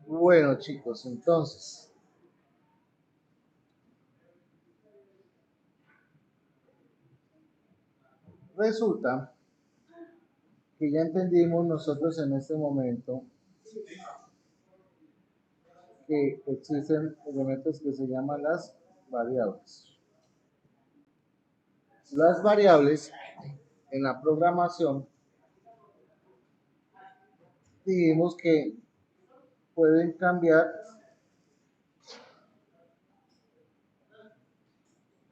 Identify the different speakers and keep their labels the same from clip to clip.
Speaker 1: Bueno, chicos, entonces, resulta que ya entendimos nosotros en este momento que existen elementos que se llaman las variables. Las variables en la programación dijimos que pueden cambiar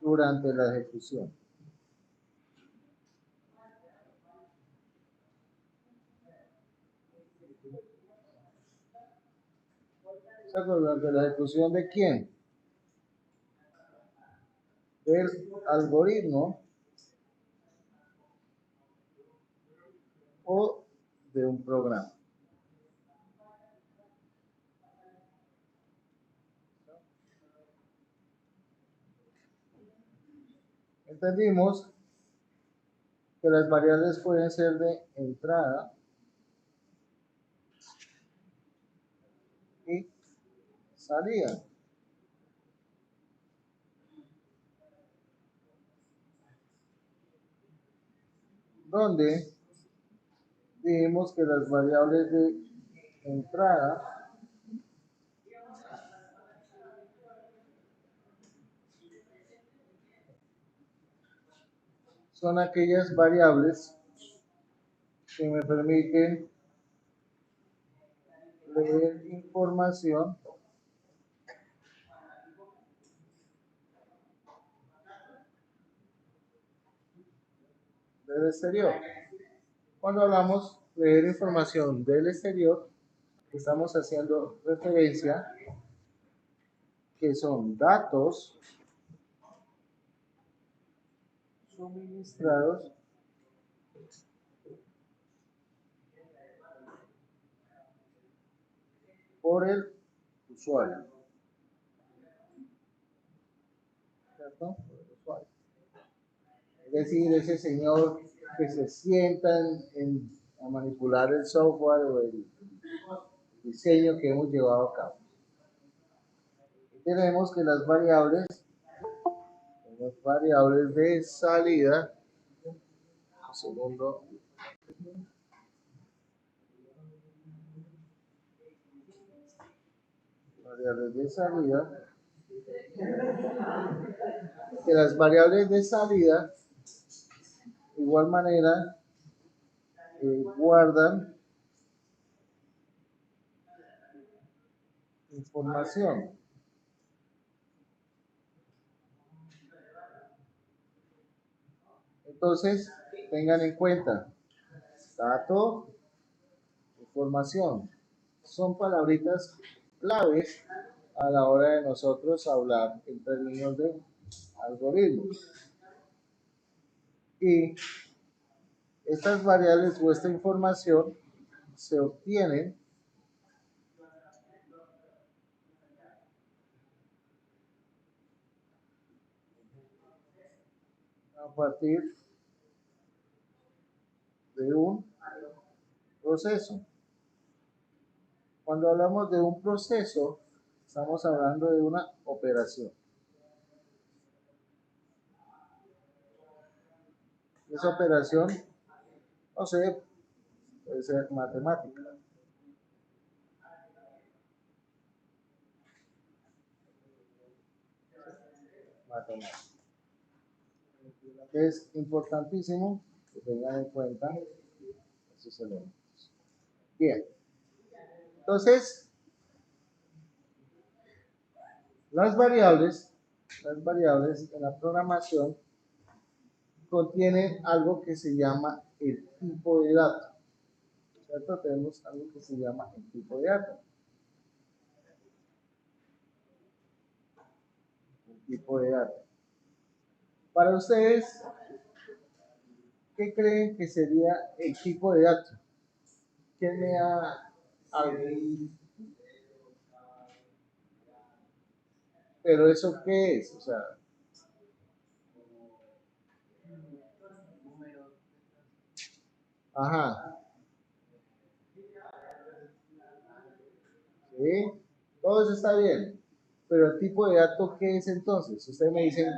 Speaker 1: durante la ejecución. O sea, durante la ejecución de quién? Del algoritmo o de un programa. Entendimos que las variables pueden ser de entrada y salida. Donde dijimos que las variables de entrada son aquellas variables que me permiten leer información del exterior. Cuando hablamos de leer información del exterior, estamos haciendo referencia que son datos suministrados por el usuario. ¿Cierto? Por el usuario. Es decir, ese señor que se sienta a manipular el software o el diseño que hemos llevado a cabo. Y tenemos que las variables de salida, un segundo, variables de salida, que las variables de salida, de igual manera, guardan información. Entonces, tengan en cuenta, dato, información, son palabritas claves a la hora de nosotros hablar en términos de algoritmos. Y estas variables o esta información se obtienen a partir de un proceso. Cuando hablamos de un proceso, estamos hablando de una operación. Esa operación, no sé, puede ser matemática. Matemática. Es importantísimo que tengan en cuenta esos elementos. Bien, entonces, las variables en la programación contienen algo que se llama el tipo de dato. ¿Cierto? Tenemos algo que se llama el tipo de dato. El tipo de dato. Para ustedes, ¿qué creen que sería el tipo de dato? ¿Quién me da algo? Pero ¿eso qué es? O sea, ajá, ¿Sí? Todo eso está bien. Pero el tipo de dato, ¿qué es entonces? Ustedes me dicen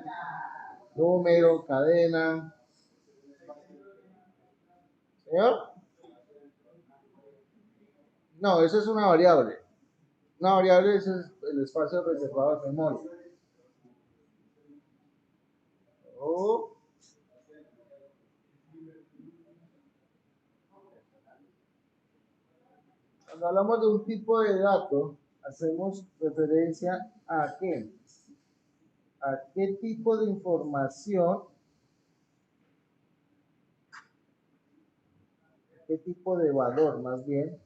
Speaker 1: número, cadena. ¿Señor? No, eso es una variable. Una variable eso es el espacio reservado de memoria. O cuando hablamos de un tipo de dato, hacemos referencia a qué? A qué tipo de información, qué tipo de valor más bien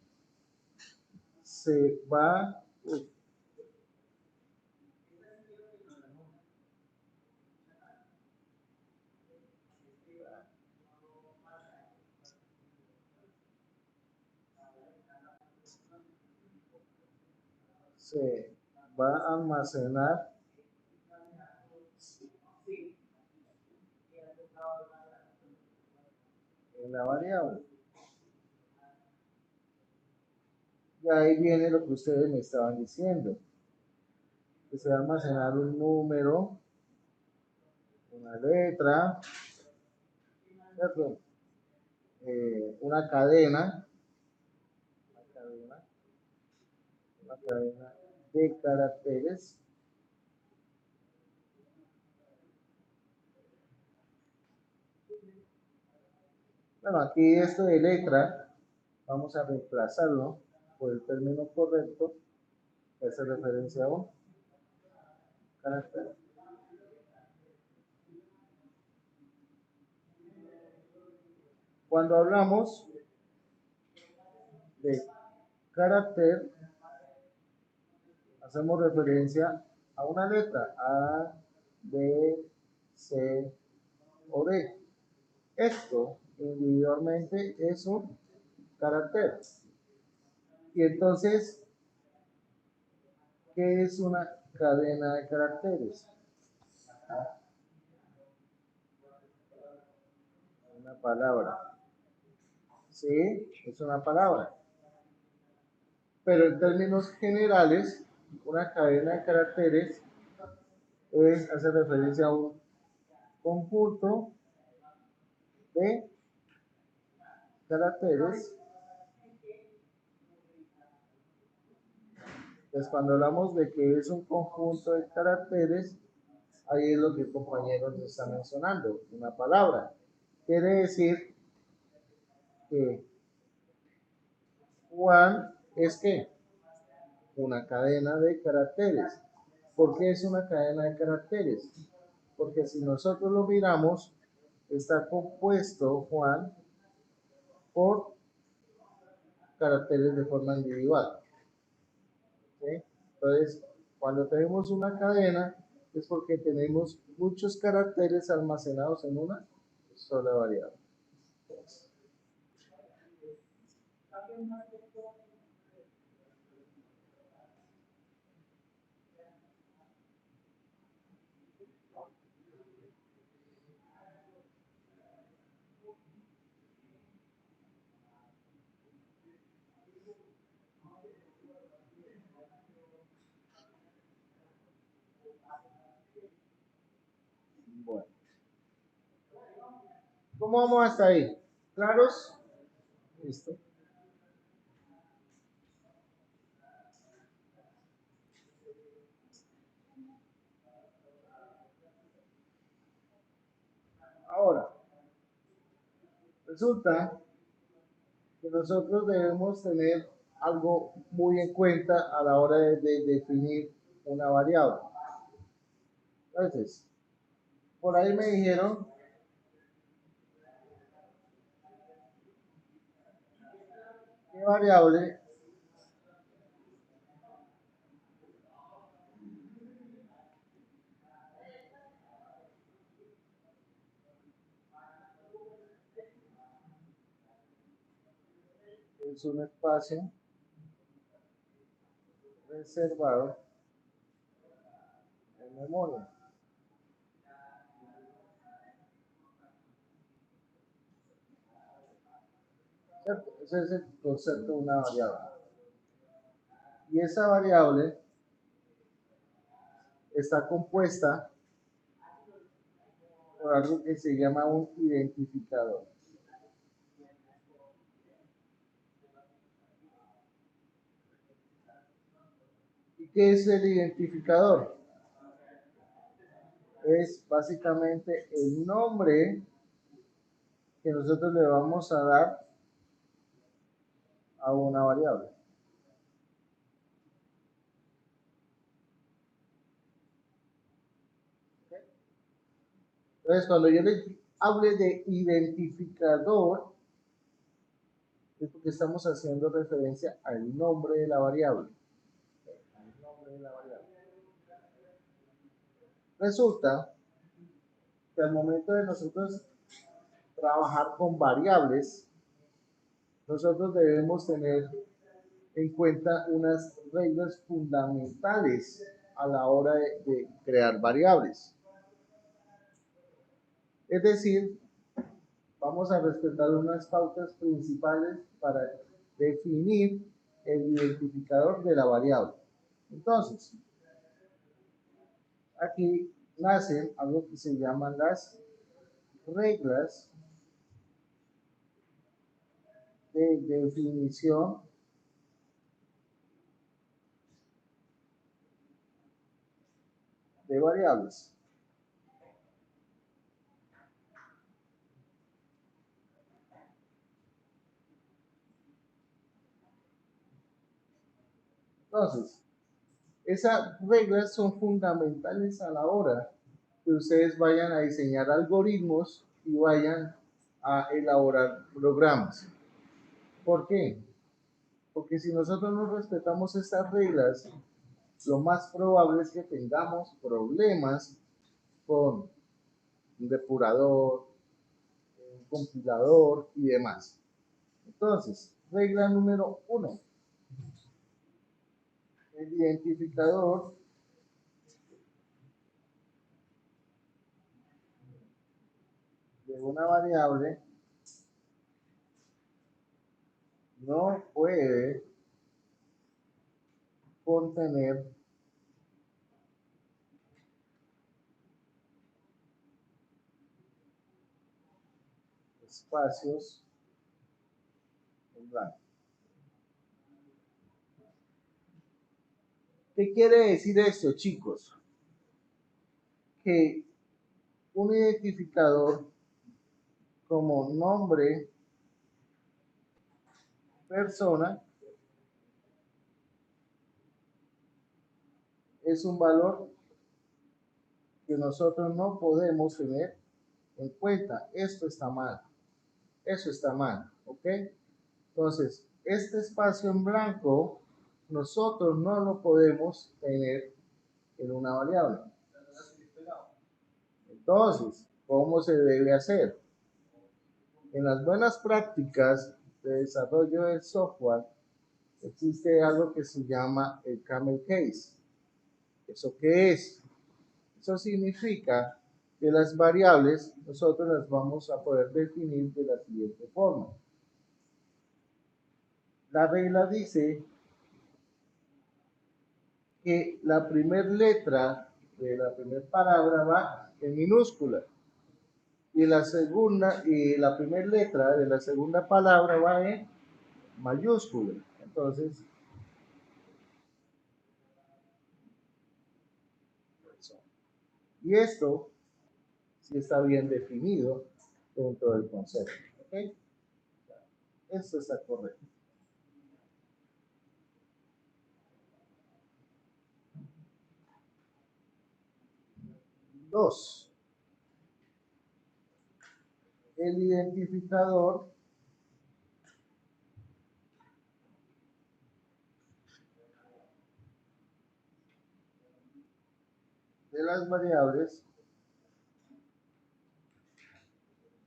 Speaker 1: se va, se va a almacenar en la variable. Y ahí viene lo que ustedes me estaban diciendo, que se va a almacenar un número, una letra, ¿cierto? Una cadena, una cadena, una cadena de caracteres. Bueno, aquí esto de letra, vamos a reemplazarlo por el término correcto, que hace referencia a un carácter. Cuando hablamos de carácter, hacemos referencia a una letra, A, B, C o D. Esto individualmente es un carácter. Y entonces, ¿qué es una cadena de caracteres? Una palabra. Sí, es una palabra. Pero en términos generales, una cadena de caracteres hace referencia a un conjunto de caracteres. Pues cuando hablamos de que es un conjunto de caracteres, ahí es lo que el compañero nos está mencionando, una palabra. Quiere decir que Juan es que una cadena de caracteres. ¿Por qué es una cadena de caracteres? Porque si nosotros lo miramos, está compuesto Juan por caracteres de forma individual. ¿Sí? Entonces, cuando tenemos una cadena, es porque tenemos muchos caracteres almacenados en una sola variable. Bueno, ¿cómo vamos hasta ahí? ¿Claros? Listo. Ahora, resulta que nosotros debemos tener algo muy en cuenta a la hora de definir una variable. Entonces, por ahí me dijeron que variable es un espacio reservado en memoria. ¿Cierto? Ese es el concepto de una variable. Y esa variable está compuesta por algo que se llama un identificador. ¿Y qué es el identificador? Es básicamente el nombre que nosotros le vamos a dar a una variable. Entonces, cuando yo les hable de identificador, es porque estamos haciendo referencia al nombre de la variable. Al nombre de la variable. Resulta que al momento de nosotros trabajar con variables, nosotros debemos tener en cuenta unas reglas fundamentales a la hora de crear variables. Es decir, vamos a respetar unas pautas principales para definir el identificador de la variable. Entonces, aquí nacen algo que se llaman las reglas de definición de variables. Entonces, esas reglas son fundamentales a la hora que ustedes vayan a diseñar algoritmos y vayan a elaborar programas. ¿Por qué? Porque si nosotros no respetamos estas reglas, lo más probable es que tengamos problemas con un depurador, un compilador y demás. Entonces, regla número 1. El identificador de una variable no puede contener espacios en blanco. ¿Qué quiere decir esto, chicos? Que un identificador como nombre, persona, es un valor que nosotros no podemos tener en cuenta. Esto está mal. Eso está mal. ¿Ok? Entonces, este espacio en blanco nosotros no lo podemos tener en una variable. Entonces, ¿cómo se debe hacer? En las buenas prácticas de desarrollo del software existe algo que se llama el camel case. ¿Eso qué es? Eso significa que las variables nosotros las vamos a poder definir de la siguiente forma. La regla dice que la primera letra de la primera palabra va en minúscula y la primera letra de la segunda palabra va en mayúscula. Entonces, y esto sí está bien definido dentro del concepto. ¿Ok? Esto está correcto. 2. El identificador de las variables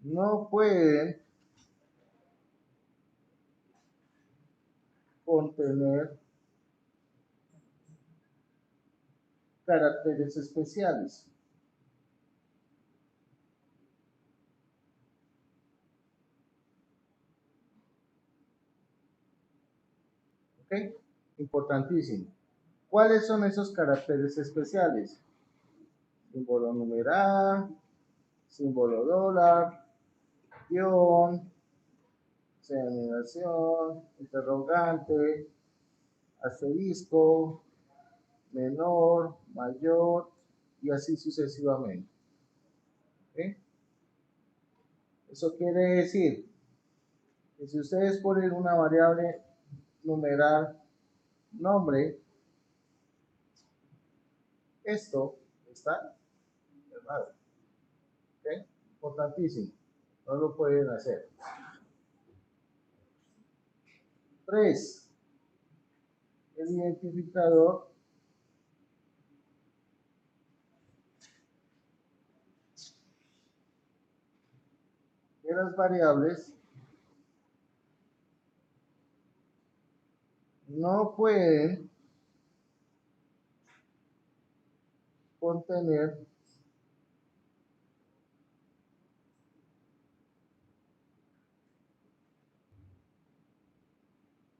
Speaker 1: no pueden contener caracteres especiales. ¿Ok? Importantísimo. ¿Cuáles son esos caracteres especiales? Símbolo numeral, símbolo dólar, guión, señalización, interrogante, asterisco, menor, mayor y así sucesivamente. ¿Sí? Eso quiere decir que si ustedes ponen una variable numeral nombre, esto está cerrado. ¿Okay? Importantísimo. No lo pueden hacer. 3. El identificador de las variables no pueden contener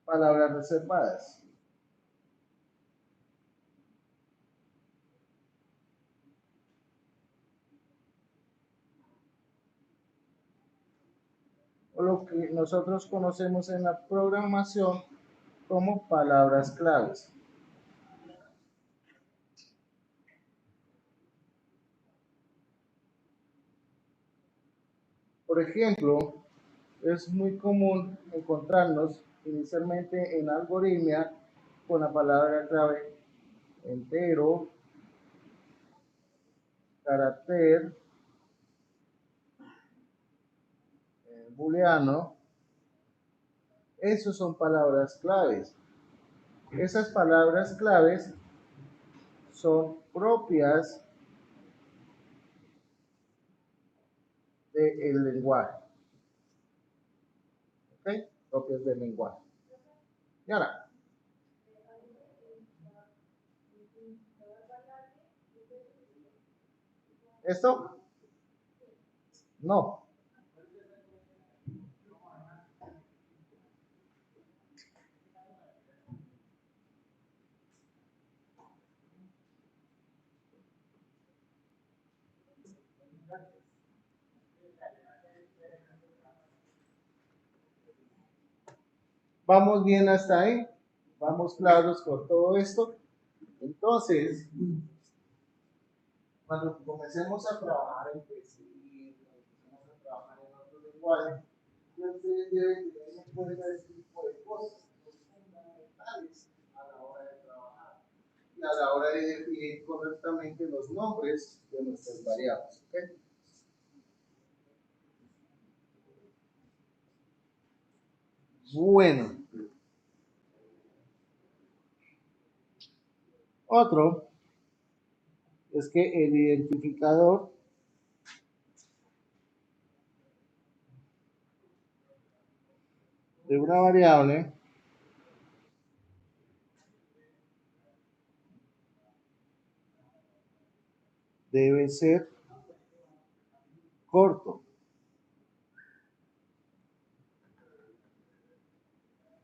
Speaker 1: palabras reservadas. O lo que nosotros conocemos en la programación como palabras claves. Por ejemplo, es muy común encontrarnos inicialmente en algoritmia con la palabra clave entero, carácter, booleano. Esos son palabras claves. Esas palabras claves son propias del lenguaje. ¿Ok? Propias del lenguaje. Y ahora, ¿esto? No. ¿Vamos bien hasta ahí? ¿Vamos claros con todo esto? Entonces, cuando comencemos a trabajar en PCI, comencemos a trabajar en otro lenguaje, ustedes deben tener en cuenta este tipo de cosas, que son fundamentales a la hora de trabajar y a la hora de definir correctamente los nombres de nuestras variables. ¿Okay? Bueno, otro es que el identificador de una variable debe ser corto.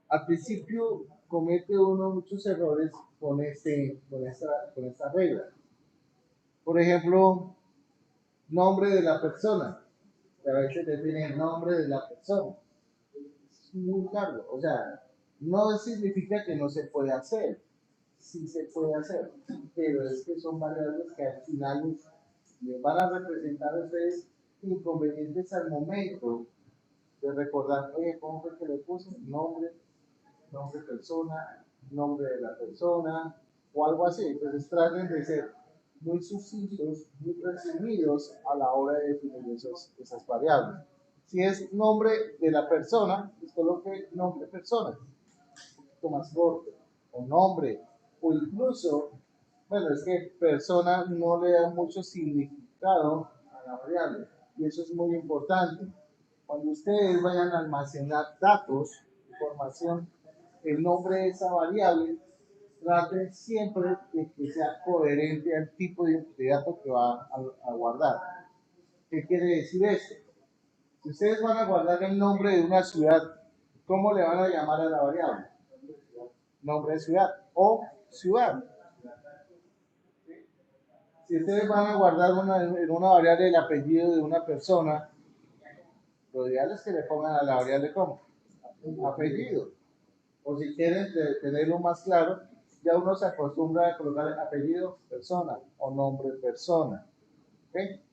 Speaker 1: Al principio comete uno muchos errores con esta regla. Por ejemplo, nombre de la persona. A veces define el nombre de la persona. Es muy largo. O sea, no significa que no se puede hacer. Sí se puede hacer. Pero es que son variables que al final les van a representar a ustedes inconvenientes al momento de recordar, oye, ¿cómo fue que le puse? Nombre persona, nombre de la persona o algo así. Entonces traten de ser muy sucintos, muy resumidos a la hora de definir esas variables. Si es nombre de la persona, pues coloque nombre persona, un poquito más corto, o nombre, o incluso, bueno, es que persona no le da mucho significado a la variable, y eso es muy importante. Cuando ustedes vayan a almacenar datos, información, el nombre de esa variable, traten siempre de que sea coherente al tipo de datos que va a guardar. ¿Qué quiere decir esto? Si ustedes van a guardar el nombre de una ciudad, ¿cómo le van a llamar a la variable? nombre de ciudad o ciudad. Si ustedes van a guardar en una variable el apellido de una persona, lo ideal es que le pongan a la variable como apellido. O si quieren tenerlo más claro, ya uno se acostumbra a colocar apellido persona o nombre persona. ¿Okay?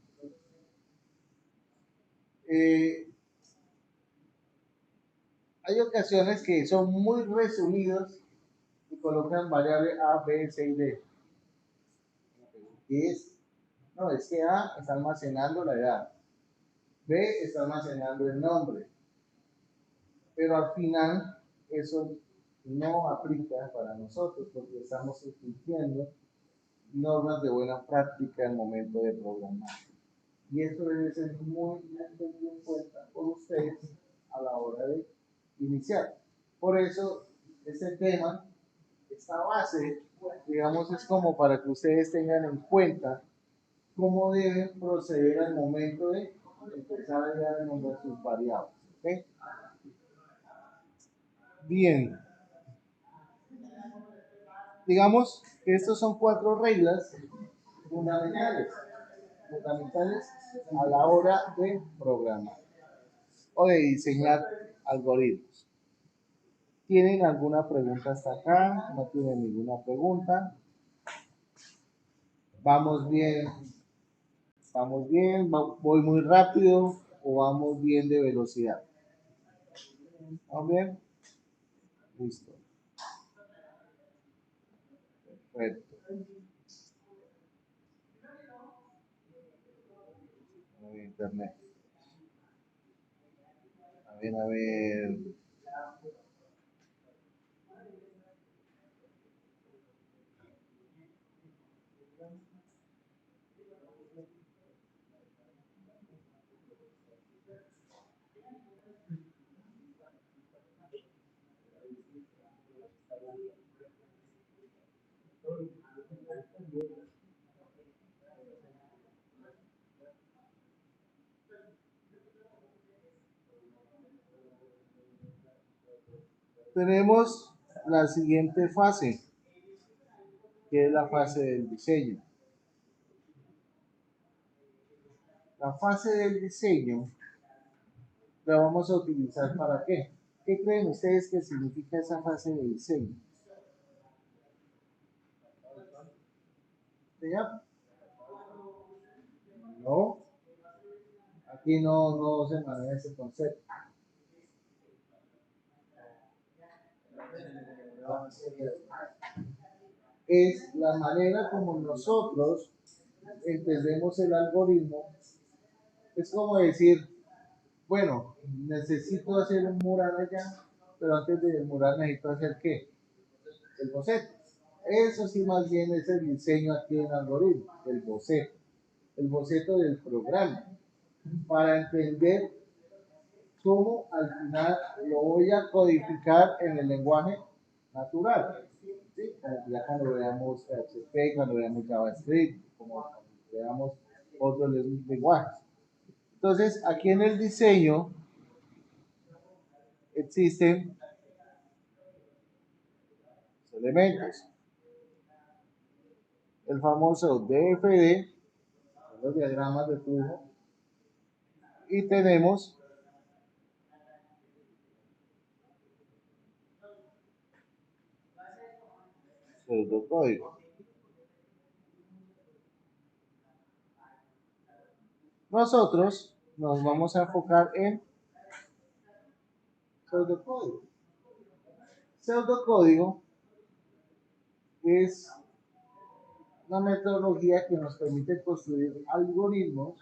Speaker 1: Hay ocasiones que son muy resumidos y colocan variable A, B, C y D. No, es que A está almacenando la edad, B está almacenando el nombre, pero al final eso no aplica para nosotros porque estamos cumpliendo normas de buena práctica al momento de programar. Y eso debe ser muy tenido en cuenta por ustedes a la hora de iniciar. Por eso, este tema, esta base, digamos, es como para que ustedes tengan en cuenta cómo deben proceder al momento de empezar a nombrar sus variables. ¿Okay? Bien, digamos que estas son 4 reglas fundamentales, a la hora de programar o de diseñar algoritmos. ¿Tienen alguna pregunta hasta acá? ¿No tienen ninguna pregunta? ¿Vamos bien? ¿Vamos bien? ¿Voy muy rápido o vamos bien de velocidad? ¿Vamos bien? Listo. Perfecto. Internet. A ver, a ver. Tenemos la siguiente fase, que es la fase del diseño. La fase del diseño la vamos a utilizar para qué? ¿Qué creen ustedes que significa esa fase de diseño? ¿Ya? No, aquí no se maneja ese concepto. Es la manera como nosotros entendemos el algoritmo. Es como decir, bueno, necesito hacer un mural allá, pero antes del mural necesito hacer ¿qué? El boceto. Eso sí más bien es el diseño aquí en algoritmo, el boceto del programa, para entender cómo al final lo voy a codificar en el lenguaje natural. ¿Sí? Ya cuando veamos PHP, cuando veamos JavaScript, como veamos otros lenguajes. Entonces, aquí en el diseño existen elementos. El famoso DFD, los diagramas de flujo, y tenemos pseudocódigo. Nosotros nos vamos a enfocar en pseudocódigo. Pseudocódigo es una metodología que nos permite construir algoritmos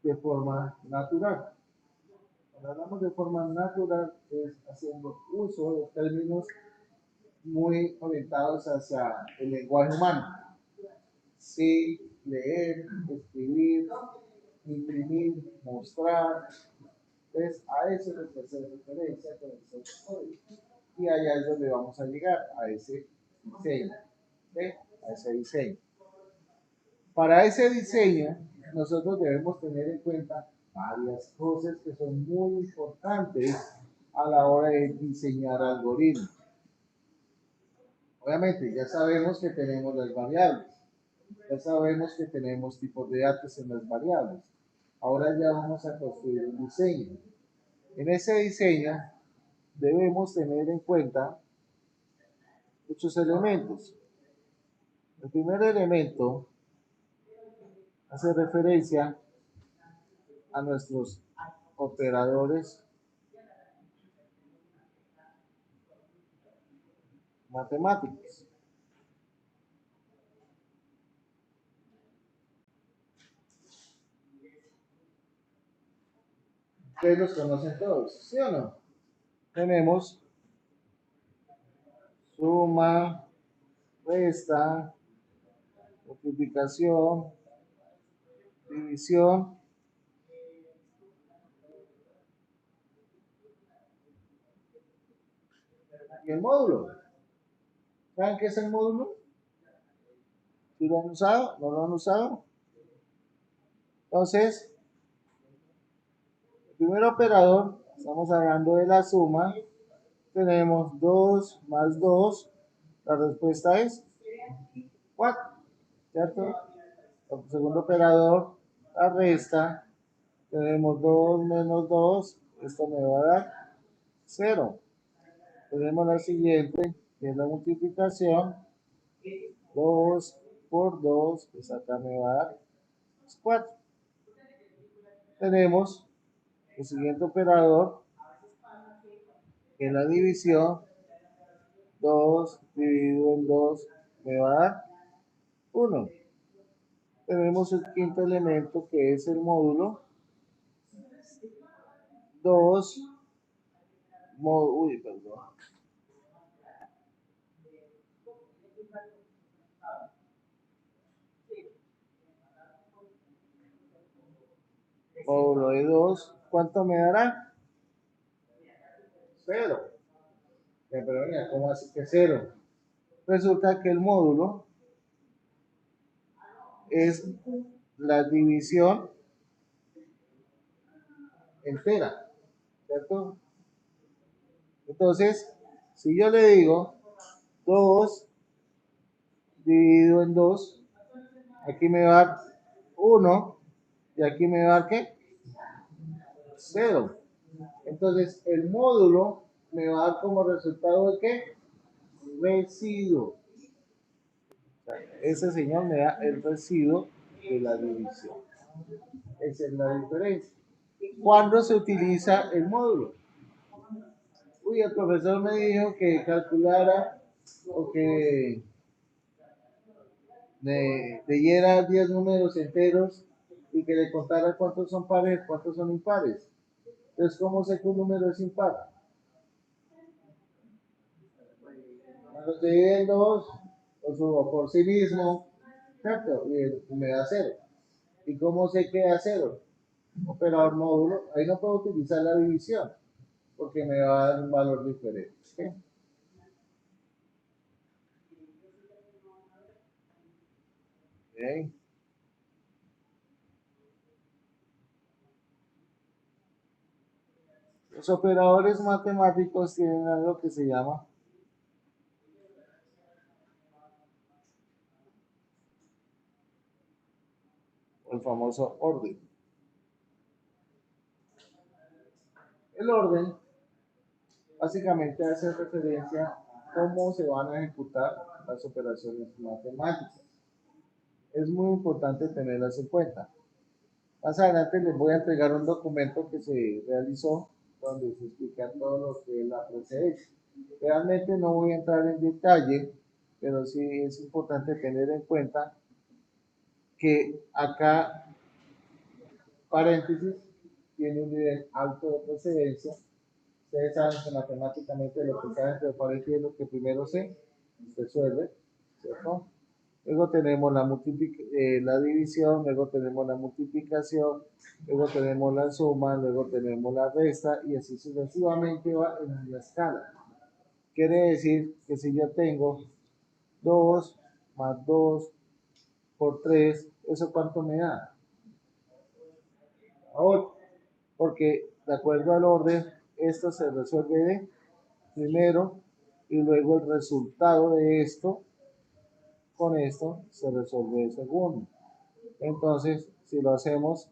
Speaker 1: de forma natural. Cuando hablamos de forma natural es haciendo uso de términos muy orientados hacia el lenguaje humano. Sí, leer, escribir, imprimir, mostrar. Entonces, a eso es lo que hace referencia con el código. Y allá es donde vamos a llegar, a ese diseño. ¿Sí? A ese diseño. Para ese diseño, nosotros debemos tener en cuenta varias cosas que son muy importantes a la hora de diseñar algoritmos. Obviamente, ya sabemos que tenemos las variables, ya sabemos que tenemos tipos de datos en las variables. Ahora ya vamos a construir un diseño. En ese diseño debemos tener en cuenta muchos elementos. El primer elemento hace referencia a nuestros operadores matemáticos. Ustedes los conocen todos, ¿sí o no? Tenemos suma, resta, multiplicación, división y el módulo. ¿Saben qué es el módulo? ¿Sí lo han usado? ¿No lo han usado? Entonces, el primer operador, estamos hablando de la suma, tenemos 2 más 2, la respuesta es 4, ¿cierto? El segundo operador, la resta, tenemos 2 menos 2, esto me va a dar 0. Tenemos la siguiente, que es la multiplicación, 2 por 2, pues acá me va a dar 4. Tenemos el siguiente operador, que es la división, 2 dividido en 2 me va a dar 1. Tenemos el quinto elemento, que es el módulo, 2, perdón. Módulo de 2, ¿cuánto me dará? 0. Pero mira, ¿cómo así que 0? Resulta que el módulo es la división entera, ¿cierto? Entonces, si yo le digo 2 dividido en 2, aquí me va a dar 1 y aquí me va a dar ¿qué? 0. Entonces, el módulo me va a dar como resultado de ¿qué? Residuo. Ese señor me da el residuo de la división. Esa es la diferencia. ¿Cuándo se utiliza el módulo? Uy, el profesor me dijo que calculara o que leyera 10 números enteros y que le contara cuántos son pares, cuántos son impares. Entonces, ¿cómo sé que un número es impar? Cuando se divide en dos, lo subo por sí mismo, ¿cierto? Y me da cero. ¿Y cómo sé que da cero? Operador módulo, ahí no puedo utilizar la división, porque me va a dar un valor diferente. ¿Sí? Okay. Los operadores matemáticos tienen algo que se llama el famoso orden. El orden básicamente hace referencia a cómo se van a ejecutar las operaciones matemáticas. Es muy importante tenerlas en cuenta. Más adelante les voy a entregar un documento que se realizó donde se explica todo lo que es la precedencia. Realmente no voy a entrar en detalle, pero sí es importante tener en cuenta que acá, paréntesis, tiene un nivel alto de precedencia. Ustedes saben que matemáticamente lo que saben entre paréntesis es lo que primero se resuelve, ¿cierto? Luego tenemos la división, luego tenemos la multiplicación, luego tenemos la suma, luego tenemos la resta y así sucesivamente va en la escala. Quiere decir que si yo tengo 2 más 2 por 3, ¿eso cuánto me da? 8. Porque de acuerdo al orden, esto se resuelve de primero y luego el resultado de esto, con esto se resuelve el segundo. Entonces, si lo hacemos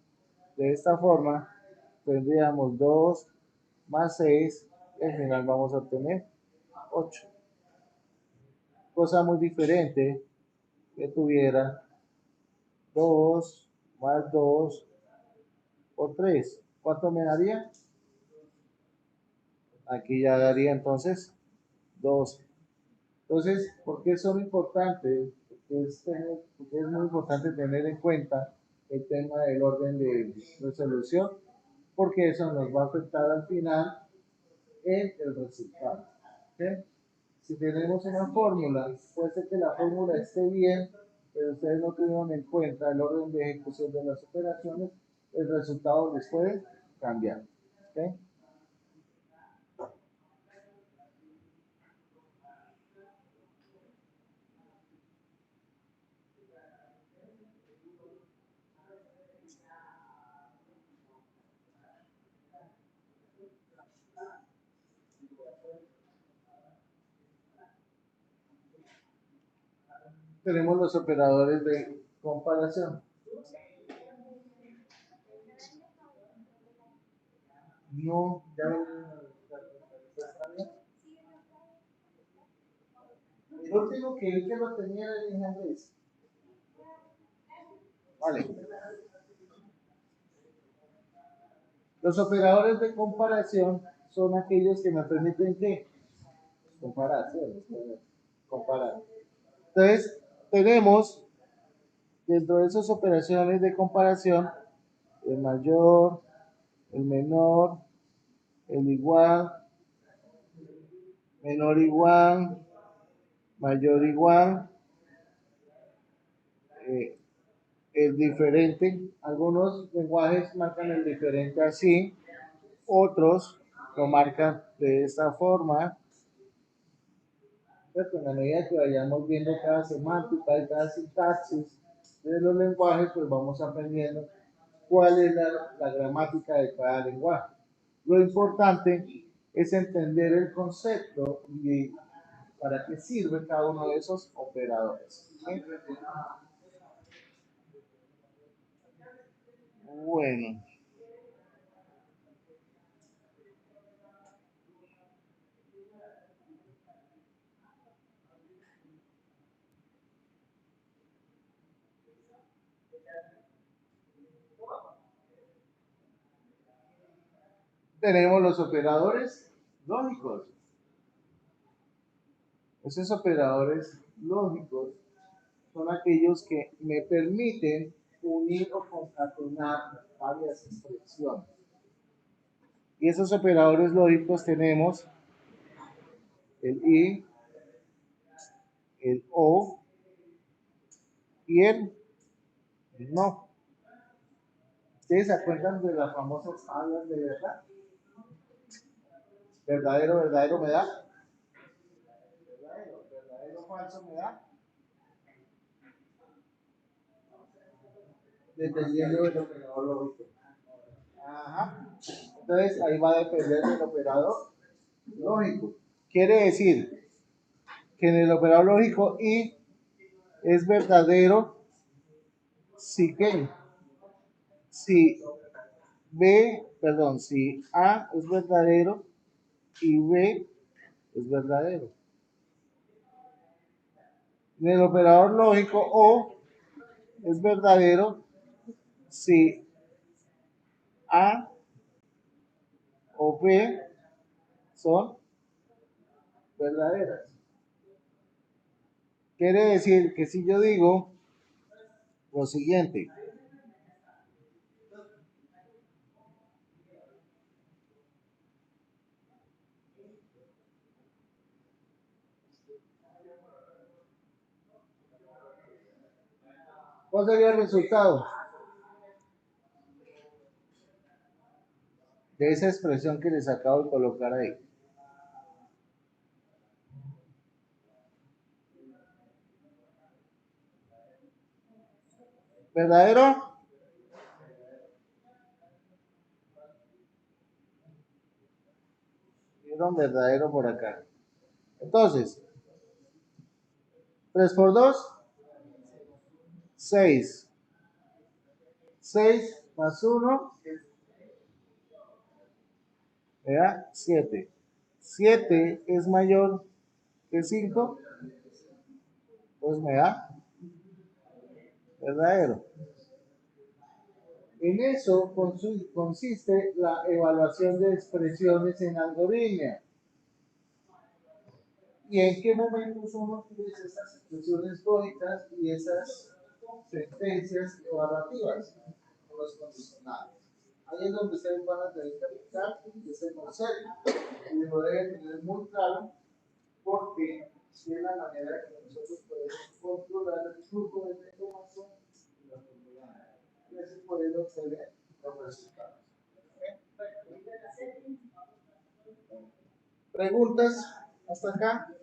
Speaker 1: de esta forma, tendríamos 2 más 6 y al final vamos a obtener 8. Cosa muy diferente que tuviera 2 más 2 por 3. ¿Cuánto me daría? Aquí ya daría entonces 12. Entonces, ¿por qué son importantes? Porque es muy importante tener en cuenta el tema del orden de resolución, porque eso nos va a afectar al final en el resultado. ¿Okay? Si tenemos una fórmula, puede ser que la fórmula esté bien, pero ustedes no tuvieron en cuenta el orden de ejecución de las operaciones, el resultado les puede cambiar. ¿Okay? Tenemos los operadores de comparación. No, ya el último que vi que lo tenía era el inglés. Vale. Los operadores de comparación son aquellos que me permiten que comparar, ¿sí? Comparar. Entonces, tenemos dentro de esas operaciones de comparación el mayor, el menor, el igual, menor igual, mayor igual, eh, el diferente. Algunos lenguajes marcan el diferente así, otros lo marcan de esta forma. ¿Cierto? En la medida que vayamos viendo cada semántica y cada sintaxis de los lenguajes, pues vamos aprendiendo cuál es la gramática de cada lenguaje. Lo importante es entender el concepto y para qué sirve cada uno de esos operadores. ¿Sí? Bueno, tenemos los operadores lógicos. Esos operadores lógicos son aquellos que me permiten unir o concatenar varias expresiones. Y esos operadores lógicos tenemos el i, el o y el no. ¿Ustedes se acuerdan de las famosas tablas de verdad? Verdadero, verdadero me da. Verdadero, verdadero, falso me da. Dependiendo del operador lógico. Ajá. Entonces ahí va a depender del operador lógico. Quiere decir que en el operador lógico i es verdadero si que si b, perdón, si a es verdadero y b es verdadero. En el operador lógico o es verdadero si a o b son verdaderas. Quiere decir que si yo digo lo siguiente, ¿cuál sería el resultado de esa expresión que les acabo de colocar ahí? ¿Verdadero? Vieron verdadero por acá. Entonces, 3 por 2, 6. 6 más 1, me da 7. 7 es mayor que 5, pues me da verdadero. En eso consiste la evaluación de expresiones en algoritmia. ¿Y en qué momentos uno utiliza esas expresiones lógicas y esas sentencias evaluativas con los condicionales? Ahí es donde ustedes van a tener que aplicar ese concepto y lo deben tener muy claro porque es la manera que nosotros podemos controlar el flujo de la información y la controlamos. Y así podemos obtener los resultados. ¿Preguntas hasta acá?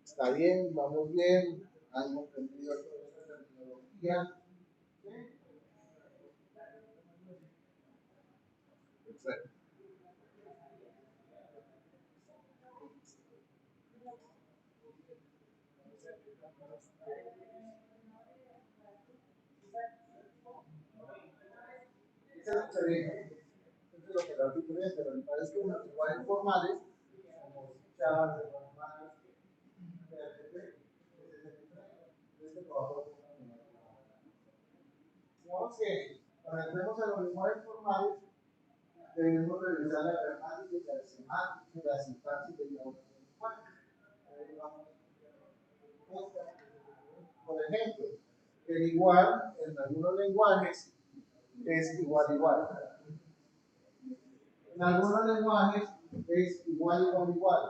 Speaker 1: Está bien, vamos bien, han entendido toda esta terminología. Perfecto. Eso es lo que se ve. Eso es lo que la diferencia, pero me parece que en los lenguajes formales, como chats, normales, digamos que cuando entremos a los lenguajes formales, debemos revisar la gramática, la semántica, la sintaxis de la lenguaje. Por ejemplo, el igual en algunos lenguajes es igual igual. En algunos lenguajes es igual igual igual,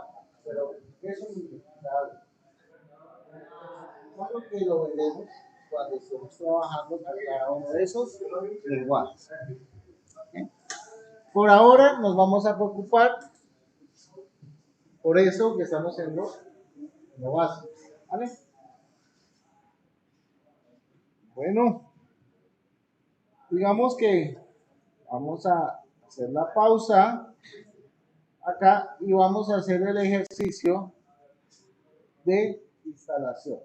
Speaker 1: pero eso significa algo. Claro que lo veremos cuando estemos trabajando con cada uno de esos lenguajes. Por ahora nos vamos a preocupar por eso que estamos en lo básico. ¿Vale? Bueno, digamos que vamos a hacer la pausa acá y vamos a hacer el ejercicio de instalación.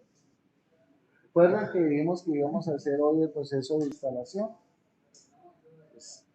Speaker 1: ¿Recuerdan que dijimos que íbamos a hacer hoy el proceso de instalación? Pues,